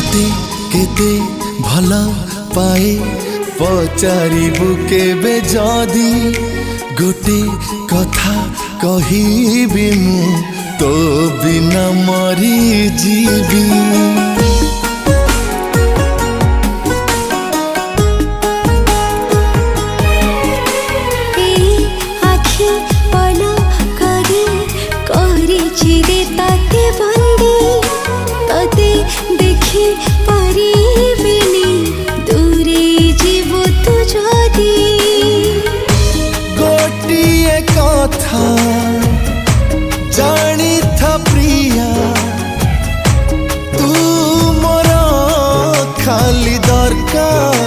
तोते केते भल पाए पचारिबु केबे जदी गोटे कथा कहिबी मु तो बिना मरी जीवी। कथा जानी था प्रिया तू मोर खाली दरकार।